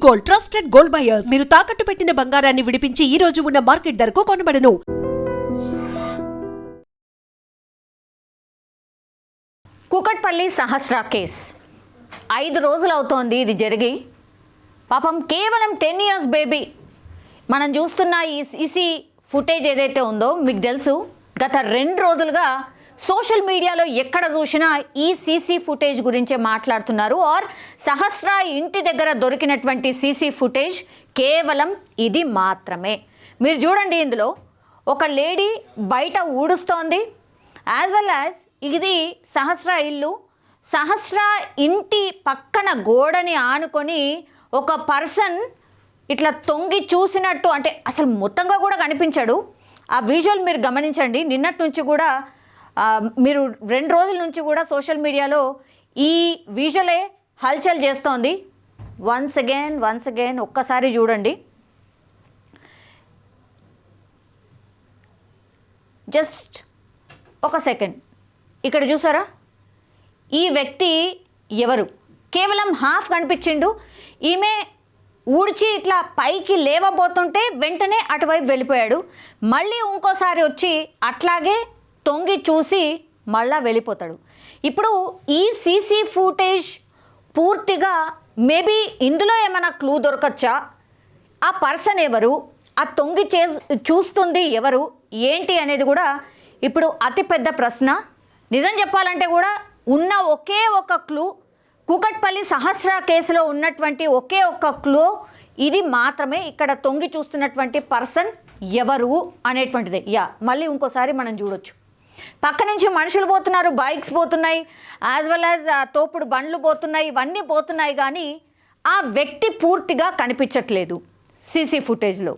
Gold, trusted gold buyers. మీరు తాకట్టు పెట్టిన బంగారాన్ని విడిపించి ఈ రోజు ఉన్న మార్కెట్ ధరకు కొనబడను. కూకట్పల్లి సహస్ర కేస్ 5 రోజులు అవుతోంది ఇది జరిగి. పాపం కేవలం 10 years బేబీ. మనం చూస్తున్న ఈ సీసీ ఫుటేజ్ ఏదైతే ఉందో మీకు తెలుసు, గత 2 రోజులుగా సోషల్ మీడియాలో ఎక్కడ చూసినా ఈ సీసీ ఫుటేజ్ గురించే మాట్లాడుతున్నారు. ఆర్ సహస్ర ఇంటి దగ్గర దొరికినటువంటి సీసీ ఫుటేజ్ కేవలం ఇది మాత్రమే. మీరు చూడండి, ఇందులో ఒక లేడీ బయట ఊడుస్తోంది, యాజ్ వెల్ యాజ్ ఇది సహస్ర ఇల్లు. సహస్ర ఇంటి పక్కన గోడని ఆనుకొని ఒక పర్సన్ ఇట్లా తొంగి చూసినట్టు, అంటే అసలు మొత్తంగా కూడా కనిపించాడు. ఆ విజువల్ మీరు గమనించండి. నిన్నటి నుంచి కూడా మీరు 2 రోజుల నుంచి కూడా సోషల్ మీడియాలో ఈ విజువలే హల్చల్ చేస్తోంది. వన్స్ అగైన్ ఒక్కసారి చూడండి. జస్ట్ ఒక సెకండ్. ఇక్కడ చూసారా, ఈ వ్యక్తి ఎవరు? కేవలం హాఫ్ కనిపించిండు. ఈమె ఊడ్చి ఇట్లా పైకి లేవబోతుంటే వెంటనే అటువైపు వెళ్ళిపోయాడు. మళ్ళీ ఇంకోసారి వచ్చి అట్లాగే తొంగి చూసి మళ్ళా వెళ్ళిపోతాడు. ఇప్పుడు ఈ సీసీ ఫుటేజ్ పూర్తిగా మేబీ ఇందులో ఏమైనా క్లూ దొరకచ్చా? ఆ పర్సన్ ఎవరు, ఆ తొంగి చూస్తుంది ఎవరు, ఏంటి అనేది కూడా ఇప్పుడు అతిపెద్ద ప్రశ్న. నిజం చెప్పాలంటే కూడా ఉన్న ఒకే ఒక క్లూ, కూకట్పల్లి సహస్ర కేసులో ఉన్నటువంటి ఒకే ఒక్క క్లూ ఇది మాత్రమే. ఇక్కడ తొంగి చూస్తున్నటువంటి పర్సన్ ఎవరు అనేటువంటిది. మళ్ళీ ఇంకోసారి మనం చూడొచ్చు. పక్క నుంచి మనుషులు పోతున్నారు, బైక్స్ పోతున్నాయి, యాజ్ వెల్ యాజ్ తోపుడు బండ్లు పోతున్నాయి, ఇవన్నీ పోతున్నాయి, కానీ ఆ వ్యక్తి పూర్తిగా కనిపించట్లేదు సీసీ ఫుటేజ్లో.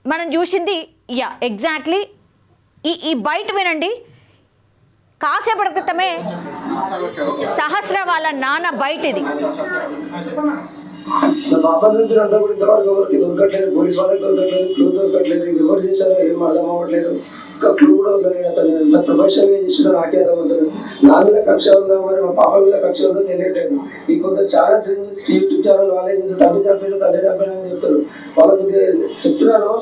మనం చూసింది ఎగ్జాక్ట్లీ ఈ బయట వినండి. కాసేపటి క్రితమే సహస్ర వాళ్ళ నాన్న బయట ఇది. దొరకట్లేదు, పోలీస్ వాళ్ళకి దొరకట్లేదు, క్లూ దొరకట్లేదు, ఇది ఎవరు చేశారో ఏం అర్థం అవ్వట్లేదు. ఇంకా క్లూ కూడా అతను ఎంత ప్రొఫెషనల్గా చేసినా నాకే అర్థం అవుతుంది. నా మీద కక్ష ఉందా, మరి మా పాప మీద కక్ష ఉందో తెలియట్లేదు. ఈ కొంత ఛానల్స్ యూట్యూబ్ ఛానల్ వాళ్ళే చేసి తండ్రి చంపాడు అని చెప్తారు. వాళ్ళకి చెప్తున్నాను,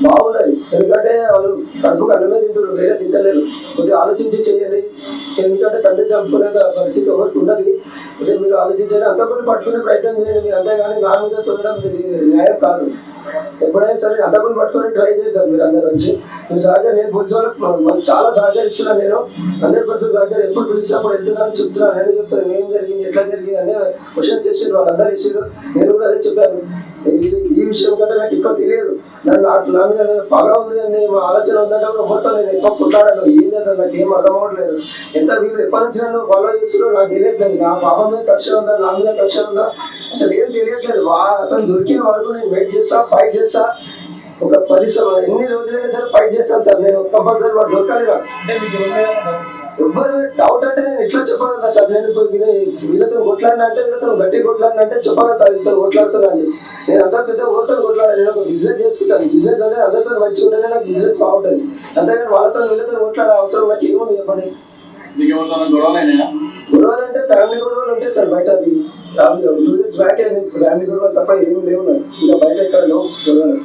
బాగుండదు. ఎందుకంటే వాళ్ళు కడుపుకు అన్నమే తింటారు, వేరే తింటలేరు. కొద్దిగా ఆలోచించి చేయండి. ఎందుకంటే తండ్రి చంపుకునే పరిస్థితి ఎవరికి ఉండదు. అదే మీరు ఆలోచించండి, అంతకుని పట్టుకునే ప్రయత్నం చేయండి. మీరు అంతేగాని నా మీద తొలగడం న్యాయం కాదు. ఎప్పుడైనా సరే అంతకుని పట్టుకొని ట్రై చేయండి సార్. మీరు అందరి నుంచి మీరు సహకారం, నేను పోలీసు వాళ్ళకి చాలా సహకరిస్తున్నాను. నేను 100% సహకారం. ఎప్పుడు పిలిచినప్పుడు వెళ్తున్నాను, చెప్తున్నాను, నేను చెప్తాను ఏం జరిగింది, ఎట్లా జరిగింది అనే క్వశ్చన్స్ చేసారు వాళ్ళందరూ ఇచ్చారు. నేను కూడా అదే చెప్పాను. ఈ విషయం కంటే నాకు ఎక్కువ తెలియదు. నా మీద పగ ఉంది అని ఆలోచన ఉందంటే కూడా మొత్తం నేను ఎక్కువ కొట్లాడాను. ఏం చేస్తాను నాకు ఏం అర్థం అవ్వట్లేదు. ఎంత వీళ్ళు ఎప్పటి నుంచి నన్ను ఫాలో చేస్తున్నారో నాకు తెలియట్లేదు. నా పాప మీద కక్ష ఉందా, నా మీద కక్ష ఉందా, అసలు ఏం తెలియట్లేదు. అతను దొరికిన వరకు నేను వెయిట్ చేస్తా, ఫైట్ చేస్తా. ఒక పరిశ్రమ ఎన్ని రోజులైనా సరే ఫైట్ చేస్తాను సార్. నేను కంపల్సరీ వాడు దొరకాలి. ఎవ్వరు డౌట్ అంటే నేను ఎట్లా చెప్పగలుగుతా సార్. నేను వీళ్ళతో కొట్లాడినా అంటే, వీళ్ళతో గట్టి కొట్లాడినా అంటే చెప్పగలుగుతా. వీళ్ళతో కొట్లాడుతున్నాను. నేను అంతా పెద్ద ఊరితో కొట్లాడాను. నేను ఒక బిజినెస్ చేసుకుంటాను. బిజినెస్ అంటే అందరితో మంచిగా ఉంటేనే నాకు బిజినెస్ బాగుంటుంది. అంతేగాని వాళ్ళతో వీళ్ళతో కొట్లాడే అవసరం నాకు ఏముంది చెప్పండి. గొడవలు అంటే ఫ్యామిలీ గొడవలు ఉంటాయి సార్. బయట 2 years బ్యాక్ ఫ్యామిలీ గొడవలు తప్ప ఏమి లేవు నాకు. ఇంకా బయట ఎక్కడ లేవు గొడవలు.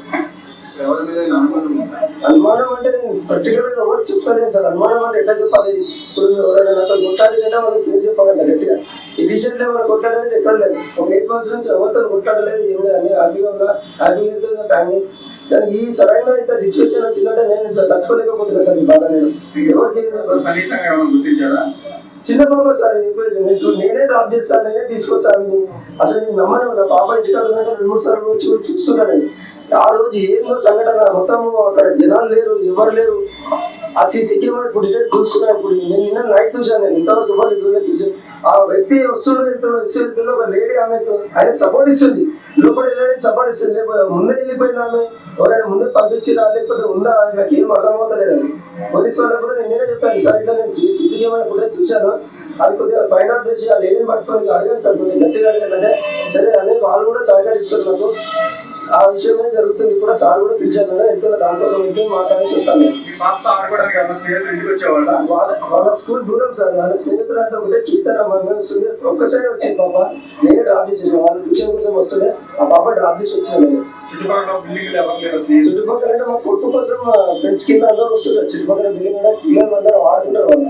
అనుమానం అంటే పర్టికులర్ గా ఎవరు చెప్తారేం సార్. అనుమానం అంటే ఎట్లా చెప్పాలి? ఇప్పుడు ఎవరైనా నాతో కొట్లాడిందంటే వాళ్ళకి ఏం చెప్పాలంట గట్టిగా. ఈ రీసెంట్ లో ఎవరు కొట్లాడేది ఎక్కడ లేదు. ఒక 8 months నుంచి ఎవరితో కొట్లాడలేదు, ఏం లేదు. అన్ని హ్యాపీగా ఉన్నా, హ్యాపీగా ఉంటుంది ఫ్యామిలీ. కానీ ఈ సరైన ఇంత సిచ్యువేషన్ వచ్చిందంటే నేను ఇట్లా తట్టుకోలేకపోతున్నా సార్. ఈ బాధ నేను ఎవరికి చిన్న పాప సార్. నేనే డ్రాప్ చేస్తాను, నేనే తీసుకొస్తాను. అసలు నేను నమ్మను. నా పాప ఇంటికాడ 2-3 సార్లు వచ్చి చూస్తున్నాను. ఆ రోజు ఏందో సంఘటన, మొత్తం అక్కడ జనాలు లేరు, ఎవరు లేరు. ఆ సీసీ కెమెరా ఫుటేజ్ చూస్తున్నా. ఇప్పుడు నేను నిన్న నైట్ చూసాను. నేను ఇంతవరకు ఎవరు చూసాను. ఆ వ్యక్తి వస్తున్న ఒక లేడీ ఆమెకు ఆయనకు సపోర్ట్ ఇస్తుంది. లోపల వెళ్ళడానికి సపోర్ట్ ఇస్తుంది. ముందే వెళ్ళిపోయింది ఆమె. ఎవరైనా ముందే పంపించిరా లేకపోతే ఉందా, నాకు ఏం అర్థమవుతలేదని పోలీసు వాళ్ళకు కూడా నేనే చెప్పాను సార్. ఇట్లా నేను సీసీ కెమెరా ఫుటేజ్ చూశాను, అది కొద్దిగా ఫైండ్ అవుట్ చేసి ఆ లేడీని పట్టుకొని అడిగాను సార్. కొద్దిగా గట్టిగా అడిగానంటే సరే అని వాళ్ళు కూడా సహకరిస్తారు నాకు. ఆ విషయమే జరుగుతుంది. ఇప్పుడు సార్ కూడా పిలిచారు కదా, వెళ్తున్నా దానికోసం వెళ్తే మాట్లాడేసి వస్తాను నేను. వాళ్ళ స్కూల్ దూరం సార్. వాళ్ళ స్నేహితులు అంటే ఒకటే కీర్తనమ్మ ఒక్కసారి వచ్చింది పాప. నేనే డ్రాప్ చేసాను. వాళ్ళ ట్యూషన్ కోసం వస్తుండే ఆ పాప డ్రాప్ చేసి వచ్చాను. చుట్టుపక్కల అంటే మా కొట్టు కోసం ఫ్రెండ్స్ కింద అందరూ వస్తుంటారు. చుట్టుపక్కల బిల్డింగ్ కూడా పిల్లలు అందరూ ఆడుతుంటారు. వాళ్ళు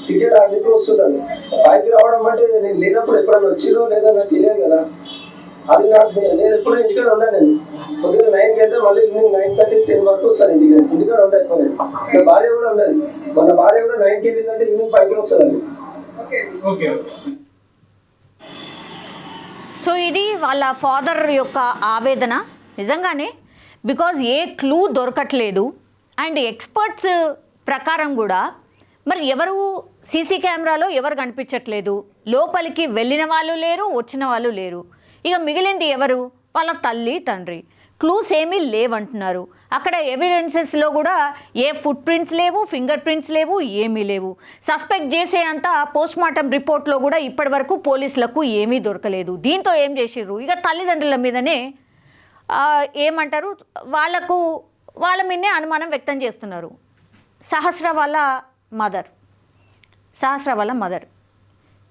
క్రికెట్ ఆడితే వస్తుంటారు. పైకి రావడం అంటే నేను లేనప్పుడు ఎప్పుడైనా వచ్చిరో లేదో నాకు తెలియదు కదా. అది నాకు నేను ఎప్పుడూ ఇంటికాడ ఉన్నాను. నేను కొద్దిగా 9కి అయితే మళ్ళీ ఈవినింగ్ 9:30, 10 వరకు వస్తాను ఇంటికాడ ఉంటా ఎక్కువ. నేను భార్య కూడా ఉండదు. మన భార్య కూడా 9కి వెళ్ళిందంటే ఈవినింగ్ 5కి వస్తుంది. సో ఇది వాళ్ళ ఫాదర్ యొక్క ఆవేదన. నిజంగానే బికాజ్ ఏ క్లూ దొరకట్లేదు. అండ్ ఎక్స్పర్ట్స్ ప్రకారం కూడా మరి ఎవరు సీసీ కెమెరాలో ఎవరు కనిపించట్లేదు. లోపలికి వెళ్ళిన వాళ్ళు లేరు, వచ్చిన వాళ్ళు లేరు. ఇక మిగిలింది ఎవరు? వాళ్ళ తల్లి తండ్రి. క్లూస్ ఏమీ లేవంటున్నారు. అక్కడ ఎవిడెన్సెస్లో కూడా ఏ ఫుట్ ప్రింట్స్ లేవు, ఫింగర్ ప్రింట్స్ లేవు, ఏమీ లేవు. సస్పెక్ట్ చేసే అంత పోస్ట్మార్టం రిపోర్ట్లో కూడా ఇప్పటి వరకు పోలీసులకు ఏమీ దొరకలేదు. దీంతో ఏం చేసిర్రు? ఇక తల్లిదండ్రుల మీదనే ఏమంటారు, వాళ్ళ మీదనే అనుమానం వ్యక్తం చేస్తున్నారు. సహస్ర వాళ్ళ మదర్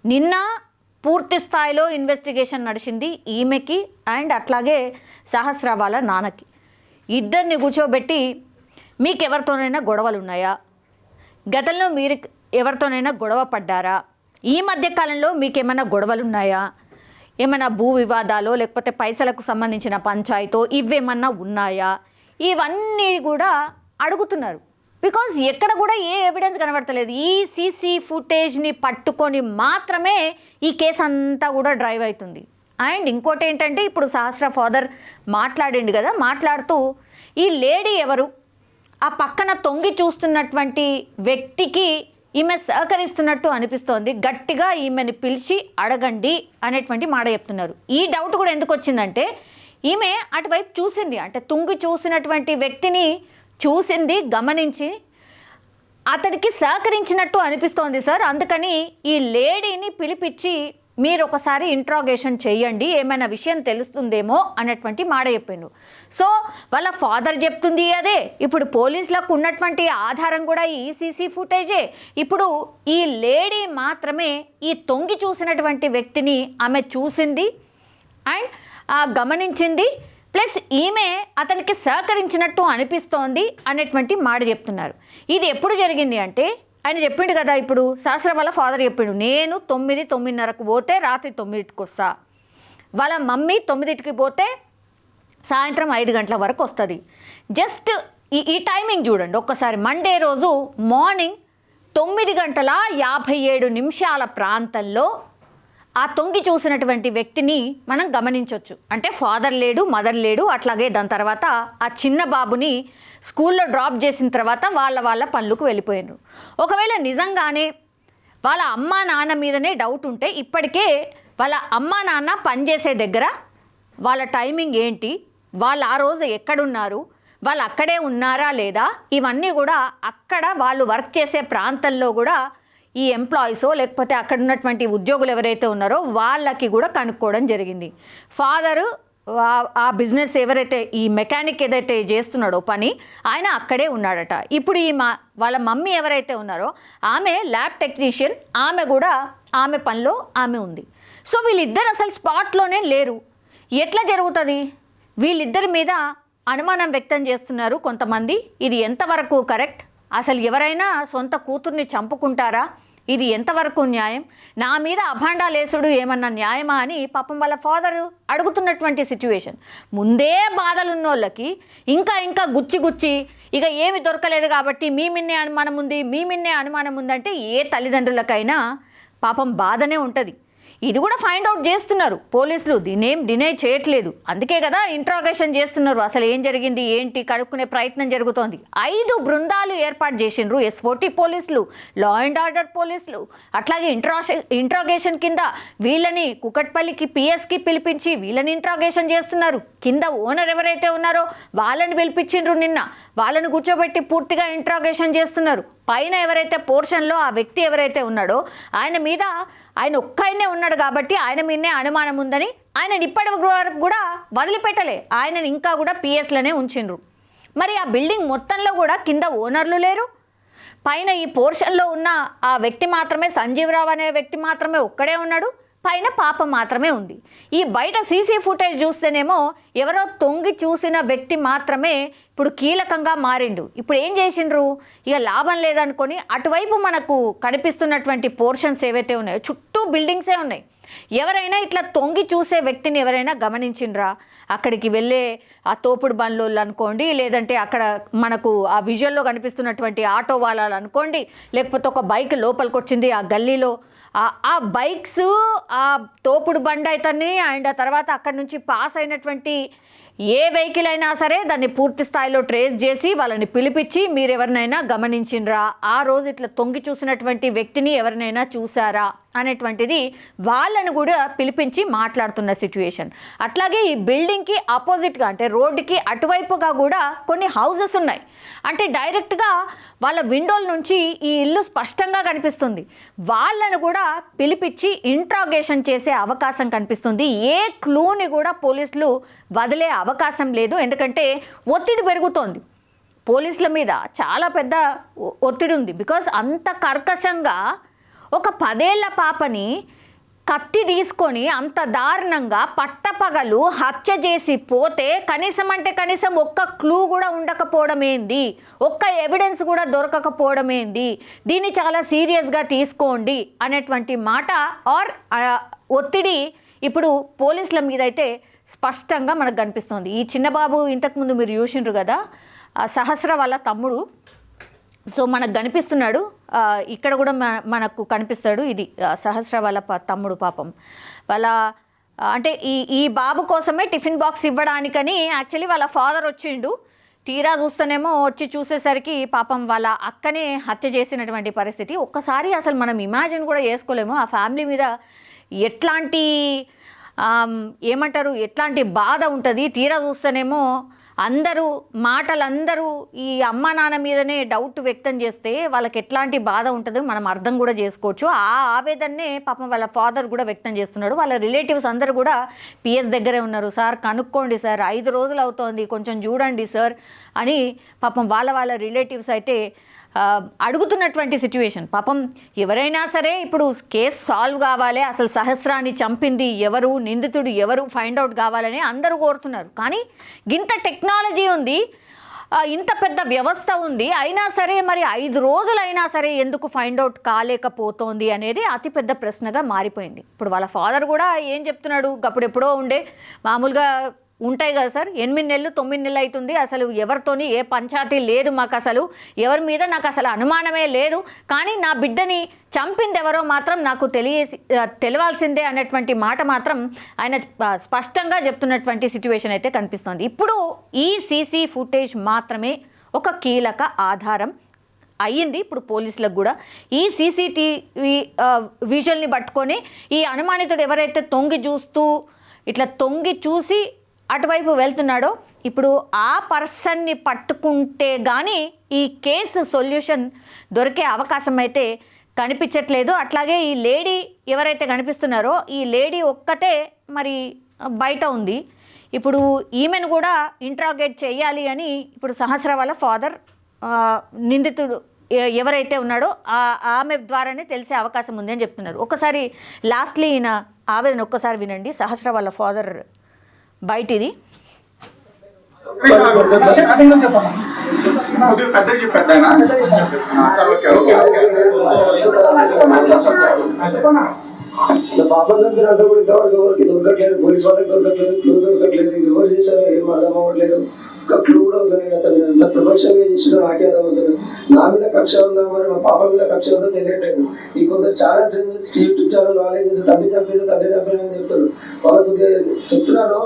నిన్న పూర్తి స్థాయిలో ఇన్వెస్టిగేషన్ నడిచింది ఈమెకి అండ్ అట్లాగే సహస్ర వాళ్ళ నాన్నకి. ఇద్దరిని కూర్చోబెట్టి మీకు ఎవరితోనైనా గొడవలు ఉన్నాయా, గతంలో మీరు ఎవరితోనైనా గొడవ పడ్డారా, ఈ మధ్యకాలంలో మీకు ఏమైనా గొడవలు ఉన్నాయా, ఏమైనా భూ వివాదాలు లేకపోతే పైసలకు సంబంధించిన పంచాయతో ఇవేమన్నా ఉన్నాయా, ఇవన్నీ కూడా అడుగుతున్నారు. బికాజ్ ఎక్కడ కూడా ఏ ఎవిడెన్స్ కనబడతలేదు. ఈ సీసీ ఫుటేజ్ని పట్టుకొని మాత్రమే ఈ కేసు అంతా కూడా డ్రైవ్ అవుతుంది. అండ్ ఇంకోటి ఏంటంటే ఇప్పుడు సహస్ర ఫాదర్ మాట్లాడిండు కదా, మాట్లాడుతూ ఈ లేడీ ఎవరు, ఆ పక్కన తొంగి చూస్తున్నటువంటి వ్యక్తికి ఈమె సహకరిస్తున్నట్టు అనిపిస్తోంది, గట్టిగా ఈమెను పిలిచి అడగండి అనేటువంటి మాట చెప్తున్నారు. ఈ డౌట్ కూడా ఎందుకు వచ్చిందంటే ఈమె అటువైపు చూసింది, అంటే తుంగి చూసినటువంటి వ్యక్తిని చూసింది, గమనించి అతడికి సహకరించినట్టు అనిపిస్తోంది సార్. అందుకని ఈ లేడీని పిలిపించి మీరు ఒకసారి ఇంట్రాగేషన్ చేయండి, ఏమైనా విషయం తెలుస్తుందేమో అన్నటువంటి మాట చెప్పిండు. సో వాళ్ళ ఫాదర్ చెప్తుంది అదే, ఇప్పుడు పోలీసులకు ఉన్నటువంటి ఆధారం కూడా ఈ సీసీ ఫుటేజే. ఇప్పుడు ఈ లేడీ మాత్రమే ఈ తొంగి చూసినటువంటి వ్యక్తిని ఆమె చూసింది అండ్ గమనించింది, ప్లస్ ఈమె అతనికి సహకరించినట్టు అనిపిస్తోంది అనేటువంటి మాట చెప్తున్నారు. ఇది ఎప్పుడు జరిగింది అంటే ఆయన చెప్పిండు కదా, ఇప్పుడు సహస్ర వాళ్ళ ఫాదర్ చెప్పిండు, నేను 9-9:30కు పోతే రాత్రి 9కి వస్తా, వాళ్ళ మమ్మీ 9కి పోతే సాయంత్రం 5 గంటల వరకు వస్తుంది. జస్ట్ ఈ టైమింగ్ చూడండి ఒక్కసారి. మండే రోజు మార్నింగ్ 9:57 ప్రాంతంలో ఆ తొంగి చూసినటువంటి వ్యక్తిని మనం గమనించవచ్చు. అంటే ఫాదర్ లేడు, మదర్ లేడు, అట్లాగే దాని తర్వాత ఆ చిన్న బాబుని స్కూల్లో డ్రాప్ చేసిన తర్వాత వాళ్ళ పనులకు వెళ్ళిపోయినారు. ఒకవేళ నిజంగానే వాళ్ళ అమ్మా నాన్న మీదనే డౌట్ ఉంటే ఇప్పటికే వాళ్ళ అమ్మా నాన్న పనిచేసే దగ్గర వాళ్ళ టైమింగ్ ఏంటి, వాళ్ళు ఆ రోజు ఎక్కడున్నారు, వాళ్ళు అక్కడే ఉన్నారా లేదా, ఇవన్నీ కూడా అక్కడ వాళ్ళు వర్క్ చేసే ప్రాంతంలో కూడా ఈ ఎంప్లాయీసో లేకపోతే అక్కడ ఉన్నటువంటి ఉద్యోగులు ఎవరైతే ఉన్నారో వాళ్ళకి కూడా కనుక్కోవడం జరిగింది. ఫాదరు ఆ బిజినెస్ ఎవరైతే ఈ మెకానిక్ ఏదైతే చేస్తున్నాడో పని, ఆయన అక్కడే ఉన్నాడట. ఇప్పుడు వాళ్ళ మమ్మీ ఎవరైతే ఉన్నారో ఆమె ల్యాబ్ టెక్నీషియన్, ఆమె కూడా ఆమె పనిలో ఆమె ఉంది. సో వీళ్ళిద్దరు అసలు స్పాట్లోనే లేరు. ఎట్లా జరుగుతుంది? వీళ్ళిద్దరి మీద అనుమానం వ్యక్తం చేస్తున్నారు కొంతమంది. ఇది ఎంతవరకు కరెక్ట్? అసలు ఎవరైనా సొంత కూతుర్ని చంపుకుంటారా? ఇది ఎంతవరకు న్యాయం? నా మీద అభాండాలేసుడు ఏమన్నా న్యాయమా అని పాపం వాళ్ళ ఫాదర్ అడుగుతున్నటువంటి సిచ్యువేషన్. ముందే బాధలున్న వాళ్ళకి ఇంకా గుచ్చి ఇక ఏమి దొరకలేదు కాబట్టి మీ మిన్నే అనుమానం ఉందంటే ఏ తల్లిదండ్రులకైనా పాపం బాధనే ఉంటుంది. ఇది కూడా ఫైండ్ అవుట్ చేస్తున్నారు పోలీసులు, దీనేం డినై చేయట్లేదు. అందుకే కదా ఇంట్రాగేషన్ చేస్తున్నారు. అసలు ఏం జరిగింది ఏంటి కనుక్కునే ప్రయత్నం జరుగుతోంది. 5 బృందాలు ఏర్పాటు చేసిండ్రు SOT పోలీసులు, లా అండ్ ఆర్డర్ పోలీసులు. అట్లాగే ఇంట్రాగేషన్ కింద వీళ్ళని కుకట్పల్లికి PSకి పిలిపించి వీళ్ళని ఇంట్రాగేషన్ చేస్తున్నారు. కింద ఓనర్ ఎవరైతే ఉన్నారో వాళ్ళని పిలిపించిండ్రు నిన్న, వాళ్ళని కూర్చోబెట్టి పూర్తిగా ఇంట్రాగేషన్ చేస్తున్నారు. పైన ఎవరైతే పోర్షన్లో ఆ వ్యక్తి ఎవరైతే ఉన్నాడో ఆయన ఒక్కనే ఉన్నాడు కాబట్టి ఆయన మీదనే అనుమానం ఉందని ఆయన ఇప్పటి వరకు కూడా వదిలిపెట్టలే, ఆయనని ఇంకా కూడా పిఎస్లోనే ఉంచిండ్రు. మరి ఆ బిల్డింగ్ మొత్తంలో కూడా కింద ఓనర్లు లేరు, పైన ఈ పోర్షన్లో ఉన్న ఆ వ్యక్తి మాత్రమే, సంజీవరావు అనే వ్యక్తి మాత్రమే ఒక్కడే ఉన్నాడు, పైన పాప మాత్రమే ఉంది. ఈ బయట సీసీ ఫుటేజ్ చూస్తేనేమో ఎవరో తొంగి చూసిన వ్యక్తి మాత్రమే ఇప్పుడు కీలకంగా మారిండు. ఇప్పుడు ఏం చేసిండ్రు, ఇక లాభం లేదనుకొని అటువైపు మనకు కనిపిస్తున్నటువంటి పోర్షన్స్ ఏవైతే ఉన్నాయో చుట్టూ బిల్డింగ్సే ఉన్నాయి. ఎవరైనా ఇట్లా తొంగి చూసే వ్యక్తిని ఎవరైనా గమనించిండ్రా? అక్కడికి వెళ్ళే ఆ తోపుడు బండ్లు అనుకోండి, లేదంటే అక్కడ మనకు ఆ విజువల్లో కనిపిస్తున్నటువంటి ఆటో వాళ్ళు అనుకోండి, లేకపోతే ఒక బైక్ లోపలికి వచ్చింది ఆ గల్లీలో, ఆ బైక్స్, ఆ తోపుడు బండి అయితేనే అండ్ ఆ తర్వాత అక్కడి నుంచి పాస్ అయినటువంటి ఏ వెహికల్ అయినా సరే దాన్ని పూర్తి స్థాయిలో ట్రేస్ చేసి వాళ్ళని పిలిపించి మీరు ఎవరినైనా గమనించిండ్రా, ఆ రోజు ఇట్లా తొంగి చూసినటువంటి వ్యక్తిని ఎవరినైనా చూసారా అనేటువంటిది వాళ్ళను కూడా పిలిపించి మాట్లాడుతున్న సిచ్యువేషన్. అట్లాగే ఈ బిల్డింగ్కి ఆపోజిట్గా అంటే రోడ్డుకి అటువైపుగా కూడా కొన్ని హౌజెస్ ఉన్నాయి. అంటే డైరెక్ట్గా వాళ్ళ విండోల నుంచి ఈ ఇల్లు స్పష్టంగా కనిపిస్తుంది. వాళ్ళను కూడా పిలిపించి ఇంట్రాగేషన్ చేసే అవకాశం కనిపిస్తుంది. ఏ క్లూని కూడా పోలీసులు వదిలే అవకాశం లేదు, ఎందుకంటే ఒత్తిడి పెరుగుతోంది. పోలీసుల మీద చాలా పెద్ద ఒత్తిడి ఉంది. బికాజ్ అంత కర్కశంగా ఒక 10 ఏళ్ల పాపని కత్తి తీసుకొని అంత దారుణంగా పట్టపగలు హత్య చేసి పోతే కనీసం ఒక్క క్లూ కూడా ఉండకపోవడం ఏంది, ఒక్క ఎవిడెన్స్ కూడా దొరకకపోవడం ఏంది, దీన్ని చాలా సీరియస్గా తీసుకోండి అనేటువంటి మాట ఆర్ ఒత్తిడి ఇప్పుడు పోలీసుల మీద అయితే స్పష్టంగా మనకు కనిపిస్తుంది. ఈ చిన్నబాబు ఇంతకుముందు మీరు చూసిండ్రు కదా, సహస్ర వాళ్ళ తమ్ముడు, సో మనకు కనిపిస్తున్నాడు, ఇక్కడ కూడా మనకు కనిపిస్తాడు. ఇది సహస్ర వాళ్ళ తమ్ముడు. పాపం వాళ్ళ అంటే ఈ బాబు కోసమే టిఫిన్ బాక్స్ ఇవ్వడానికని యాక్చువల్లీ వాళ్ళ ఫాదర్ వచ్చిండు. తీరా చూస్తేనేమో వచ్చి చూసేసరికి పాపం వాళ్ళ అక్కనే హత్య చేసినటువంటి పరిస్థితి. ఒక్కసారి అసలు మనం ఇమాజిన్ కూడా చేసుకోలేము ఆ ఫ్యామిలీ మీద ఎట్లాంటి ఎట్లాంటి బాధ ఉంటుంది. తీరా చూస్తేనేమో మాటలందరూ ఈ అమ్మ నాన్న మీదనే డౌట్ వ్యక్తం చేస్తే వాళ్ళకి ఎట్లాంటి బాధ ఉంటుందో మనం అర్థం కూడా చేసుకోవచ్చు. ఆ ఆవేదన్నే పాపం వాళ్ళ ఫాదర్ కూడా వ్యక్తం చేస్తున్నాడు. వాళ్ళ రిలేటివ్స్ అందరూ కూడా పిఎస్ దగ్గరే ఉన్నారు. సార్ కనుక్కోండి సార్, 5 రోజులు అవుతోంది, కొంచెం చూడండి సార్ అని పాపం వాళ్ళ రిలేటివ్స్ అయితే అడుగుతున్నటువంటి సిచ్యువేషన్. పాపం ఎవరైనా సరే ఇప్పుడు కేసు సాల్వ్ కావాలి, అసలు సహస్రాన్ని చంపింది ఎవరు, నిందితుడు ఎవరు ఫైండ్ అవుట్ కావాలని అందరూ కోరుతున్నారు. కానీ ఇంత టెక్నాలజీ ఉంది, ఇంత పెద్ద వ్యవస్థ ఉంది, అయినా సరే మరి 5 రోజులైనా సరే ఎందుకు ఫైండ్ అవుట్ కాలేకపోతోంది అనేది అతిపెద్ద ప్రశ్నగా మారిపోయింది. ఇప్పుడు వాళ్ళ ఫాదర్ కూడా ఏం చెప్తున్నాడు, అప్పుడు ఎప్పుడో ఉండే మామూలుగా ఉంటాయి కదా సార్, 8 నెలలు 9 నెలలు అవుతుంది, అసలు ఎవరితోని ఏ పంచాయతీ లేదు మాకు, అసలు ఎవరి మీద నాకు అసలు అనుమానమే లేదు, కానీ నా బిడ్డని చంపింది ఎవరో మాత్రం నాకు తెలియాల్సిందే అనేటువంటి మాట మాత్రం ఆయన స్పష్టంగా చెప్తున్నటువంటి సిచ్యువేషన్ అయితే కనిపిస్తుంది. ఇప్పుడు ఈ సీసీ ఫుటేజ్ మాత్రమే ఒక కీలక ఆధారం అయ్యింది ఇప్పుడు పోలీసులకు కూడా. ఈ సీసీటీవీ విజువల్ని పట్టుకొని ఈ అనుమానితుడు ఎవరైతే తొంగి చూసి అటువైపు వెళ్తున్నాడో ఇప్పుడు ఆ పర్సన్ని పట్టుకుంటే కానీ ఈ కేసు సొల్యూషన్ దొరికే అవకాశం అయితే కనిపించట్లేదు. అట్లాగే ఈ లేడీ ఎవరైతే కనిపిస్తున్నారో ఈ లేడీ ఒక్కతే మరి బయట ఉంది. ఇప్పుడు ఈమెను కూడా ఇంట్రాగేట్ చేయాలి అని ఇప్పుడు సహస్ర వాళ్ళ ఫాదర్ నిందితుడు ఎవరైతే ఉన్నాడో ఆమె ద్వారానే తెలిసే అవకాశం ఉంది అని చెప్తున్నారు. ఒకసారి లాస్ట్లీ ఈయన ఆవేదన ఒక్కసారి వినండి. సహస్ర వాళ్ళ ఫాదర్ బయటిది. పాప దగ్గర అంతా కూడా ఇంతవరకు ఎవరికి దొరకట్లేదు, పోలీస్ వాళ్ళకి దొరకట్లేదు, క్లూ దొరకట్లేదు, ఇది ఎవరు చేశారో ఏం అర్థం అవ్వట్లేదు. ఒక క్లూ కూడా అతను ఎంత ప్రొఫెషనల్గా చేసినా నాకే అర్థం అవుతుంది. నా మీద కక్ష ఉందా మరి మా పాప మీద కక్ష ఉందో తెలియట్లేదు. ఈ కొందరు ఛానల్స్ యూట్యూబ్ ఛానల్ వాళ్ళే చేసి తండ్రి చంపిన అని చెప్తారు. వాళ్ళకి చెప్తున్నాను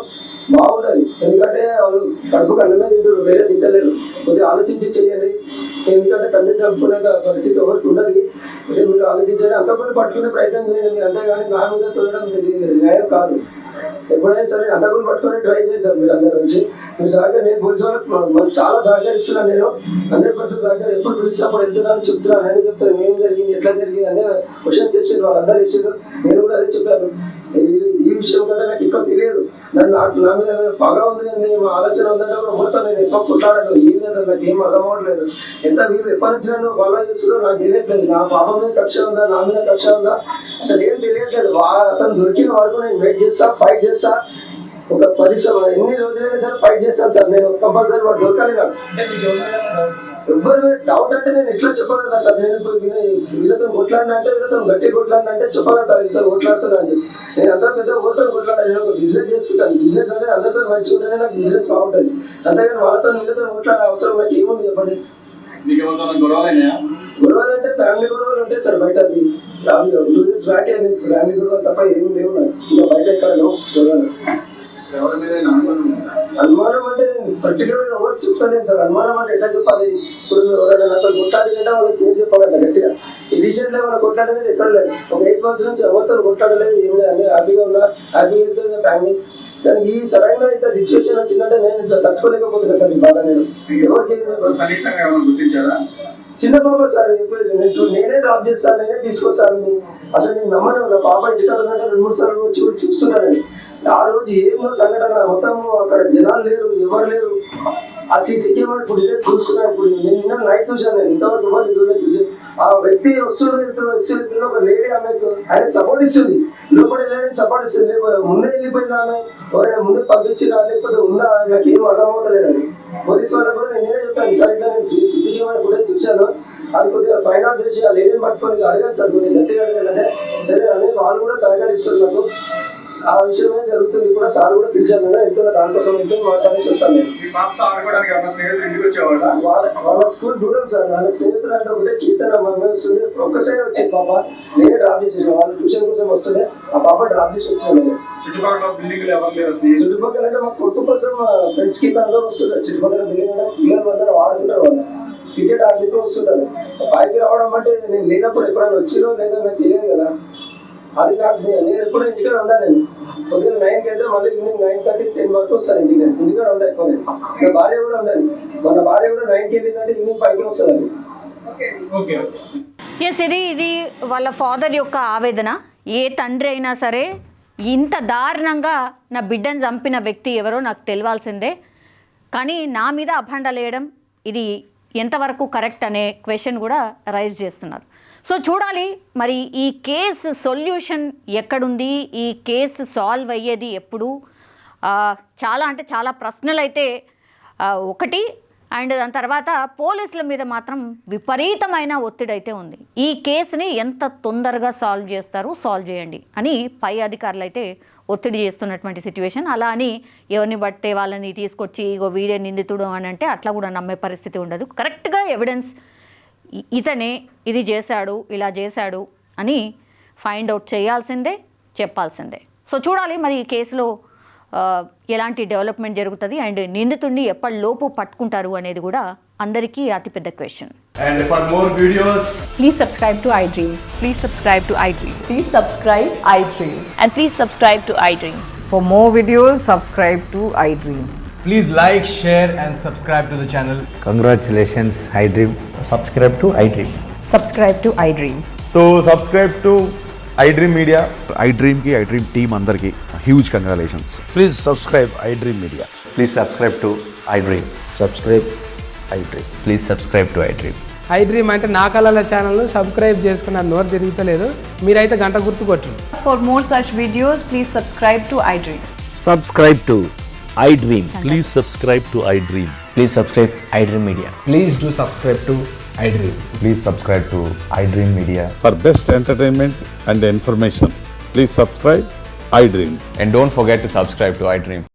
బాగుండదు, ఎందుకంటే వాళ్ళు కడుపుకు అన్నమే తింటారు, వేరే తింటలేరు. కొద్దిగా ఆలోచించి చేయండి, ఎందుకంటే తండ్రి చంపుకునే పరిస్థితి ఎవరికి ఉండదు. అదే మీరు ఆలోచించండి, అంతకుముందు పట్టుకునే ప్రయత్నం చేయండి మీరు, అంతేగాని నా మీద తొలగడం న్యాయం కాదు. ఎప్పుడైనా సరే అంతకుని పట్టుకొని ట్రై చేయండి సార్ మీరు అందరి నుంచి. మీరు సహకారం నేను పోలీసు వాళ్ళకి చాలా సహకరిస్తున్నాను. నేను 100% సహకారం ఎప్పుడు పిలిచినప్పుడు వెళ్తున్నాను చెప్తున్నాను అని చెప్తాను. ఏం జరిగింది ఎట్లా జరిగింది అనే క్వశ్చన్స్ ఇచ్చారు వాళ్ళందరూ ఇచ్చారు. నేను కూడా అదే చెప్పాను. ఈ విషయం కంటే నాకు ఎక్కువ తెలియదు. నా మీద పగ ఉంది అని ఆలోచన ఉందంటే కూడా మొత్తం నేను ఎక్కువ కొట్లాడాను. ఏం చేస్తాను నాకు ఏం అర్థం అవ్వట్లేదు. ఎంత మీరు ఎప్పటి నుంచి నన్ను ఫాలో చేస్తున్నారో నాకు తెలియట్లేదు. నా పాపం మీద కక్ష ఉందా నా మీద కక్ష ఉందా అసలు ఏం తెలియట్లేదు. అతను దొరికిన వరకు నేను వెయిట్ చేస్తా, ఫైట్ చేస్తా. ఒక పరిశ్రమ ఎన్ని రోజులైనా సరే ఫైట్ చేస్తాను సార్. నేను కంపల్సరీ వాడు దొరకాలి నాకు. ఎవరు డౌట్ అంటే నేను ఎట్లా చెప్పగలుగుతా సార్. నేను ఇప్పుడు వీళ్ళతో కొట్లాడినా అంటే వీళ్ళతో గట్టి కొట్లాడినా అంటే చెప్పగలుగుతా వీళ్ళతో కొట్లాడుతున్నా అని చెప్పి. నేను అందరూ పెద్ద ఊరితో కొట్లాడాను. నేను ఒక బిజినెస్ చేసుకుంటాను. బిజినెస్ అంటే అందరితో మంచిగా ఉంటేనే నాకు బిజినెస్ బాగుంటుంది. అంతేగాని వాళ్ళతో వీళ్ళతో కొట్లాడే అవసరం నాకు ఏముంది చెప్పండి. గొడవలు అంటే ఫ్యామిలీ గొడవలు ఉంటాయి సార్. బయట 2 years బ్యాక్ ఫ్యామిలీ గొడవలు తప్ప ఏమి లేవు నాకు. ఇంకా బయట ఎక్కడ లేవు గొడవలు. అనుమానం అంటే నేను పర్టికులర్ ఎవరు చెప్తాను సార్. అనుమానం అంటే ఎట్లా చెప్పాలి. ఇప్పుడు ఎవరైనా నాతో కొట్లాడిందంటే వాళ్ళకి ఏం చెప్పాలంట గట్టిగా. ఈ రీసెంట్ లో వాళ్ళ కొట్లాడేది ఎక్కడ లేదు. ఒక 8 months నుంచి ఎవరితో కొట్లాడలేదు. ఏం లేదు. అన్ని హ్యాపీగా ఉన్నా, హ్యాపీగా వెళ్తుంది ఫ్యామిలీ. కానీ ఈ సరైన ఇంత సిచ్యువేషన్ వచ్చిందంటే నేను ఇట్లా తట్టుకోలేకపోతున్నా సార్. ఈ బాధ నేను ఎవరికి చిన్న పాప సార్ నేనే డ్రాప్ చేస్తాను, నేనే తీసుకొస్తాను. అసలు నేను నమ్మను. నా పాప ఇంటికి 2-3 సార్లు వచ్చి చూస్తున్నాను. ఆ రోజు ఏమో సంఘటన మొత్తం అక్కడ జనాలు లేరు, ఎవరు లేరు. ఆ సీసీ కెమెరా ఇప్పుడు ఇదే చూస్తున్నాను. ఇప్పుడు నేను నిన్న నైట్ చూసాను. నేను ఇంతవరకు ఎవరు చూసి ఆ వ్యక్తి వస్తున్న ఒక లేడీ ఆమెకు ఆయనకు సపోర్ట్ ఇస్తుంది. లోపల లేడీ సపోర్ట్ ఇస్తుంది. ముందే వెళ్ళిపోయింది ఆమె. ఎవరైనా ముందే పంపించినా లేకపోతే ఉందా నాకు ఏం అర్థం అవుతలేదు. అని పోలీసు వాళ్ళకి కూడా నేనే చెప్పాను సార్. ఇట్లా నేను సీసీ కెమెరా కూడా చూశాను. అది కొద్దిగా ఫైండ్ అవుట్ చేసి ఆ లేడీని పట్టుకొని అడిగాను సార్. కొద్దిగా గట్టిగా అడిగాను అంటే సరే అని వాళ్ళు కూడా సహకరిస్తారు నాకు. ఆ విషయమే జరుగుతుంది కూడా. సార్ కూడా పిలిచాను. ఎంతో దానికోసం ఎంతో మాట్లాడేసి వస్తాను. వాళ్ళ స్కూల్ దూరం సార్. వాళ్ళ స్నేహితులు అంటే ఒకటే కీర్తన వస్తుంది. ఒక్కసారి వచ్చింది పాప. నేనే డ్రాప్ చేసేసాను. వాళ్ళు ట్యూషన్ కోసం వస్తుండే ఆ పాప డ్రాప్ చేసి వచ్చాను. చుట్టుపక్కల అంటే మా కొట్టు కోసం ఫ్రెండ్స్ కి అందరూ వస్తున్నారు. చుట్టుపక్కల బిల్డింగ్ అంటే పిల్లలు అందరూ ఆడుతుంటారు. వాళ్ళు క్రికెట్ ఆడుతూ వస్తుంటారు. పైకి రావడం అంటే నేను లేనప్పుడు ఎప్పుడైనా వచ్చినో లేదో నాకు తెలియదు కదా. అది నాకు నేను ఎప్పుడు ఇంటికాడ ఉండాలి. నేను పొద్దున్న 9కి అయితే మళ్ళీ ఈవినింగ్ 9:30, 10 వరకు వస్తాను ఇంటికి. ఇంటికాడ ఉండాలి ఎక్కువ. నా భార్య కూడా ఉండదు. మన భార్య కూడా 9కి వెళ్ళిందంటే ఈవినింగ్ 5కి వస్తుంది. ఎస్, ఇది వాళ్ళ ఫాదర్ యొక్క ఆవేదన. ఏ తండ్రి అయినా సరే ఇంత దారుణంగా నా బిడ్డను చంపిన వ్యక్తి ఎవరో నాకు తెలియాల్సిందే. కానీ నా మీద అభండాలు వేయడం ఇది ఎంతవరకు కరెక్ట్ అనే క్వశ్చన్ కూడా రైజ్ చేస్తున్నారు. సో చూడాలి మరి ఈ కేసు సొల్యూషన్ ఎక్కడుంది, ఈ కేసు సాల్వ్ అయ్యేది ఎప్పుడు. చాలా అంటే చాలా ప్రశ్నలు అయితే ఒకటి. అండ్ దాని తర్వాత పోలీసుల మీద మాత్రం విపరీతమైన ఒత్తిడి అయితే ఉంది. ఈ కేసుని ఎంత తొందరగా సాల్వ్ చేస్తారు, సాల్వ్ చేయండి అని పై అధికారులు అయితే ఒత్తిడి చేస్తున్నటువంటి సిచ్యువేషన్. అలా అని ఎవరిని బట్టే వాళ్ళని తీసుకొచ్చి ఇగో వీడే నిందితుడు అని అంటే అట్లా కూడా నమ్మే పరిస్థితి ఉండదు. కరెక్ట్గా ఎవిడెన్స్ ఇతనే ఇది చేశాడు, ఇలా చేశాడు అని ఫైండ్ అవుట్ చేయాల్సిందే, చెప్పాల్సిందే. సో చూడాలి మరి ఈ కేసులో ఎలాంటి డెవలప్మెంట్ జరుగుతుంది అండ్ నిందితుడిని ఎప్పటిలోపు పట్టుకుంటారు అనేది కూడా అందరికీ అతిపెద్ద question. And for more videos, Please subscribe to iDream. Please subscribe to iDream. Please subscribe iDream. And please subscribe to iDream. For more videos, subscribe to iDream. please like, share and subscribe to the channel. Congratulations, iDream. Subscribe to iDream. Subscribe to iDream. So subscribe to iDream Media. iDream ki iDream team andarki huge congratulations. Please subscribe iDream Media. Please subscribe to iDream. Subscribe iDream. Please subscribe to iDream. iDream అంటే నా కళల channel subscribe చేసుకున్న నోరు తిరుగుతలేదు. మీరైతే గంట గుర్తు కొట్టండి. For more such videos, please subscribe to iDream. Subscribe to iDream. Please subscribe to iDream. Please subscribe iDream Media. Please do subscribe to iDream. Please subscribe to iDream Media. For best entertainment and information, please subscribe iDream. And don't forget to subscribe to iDream.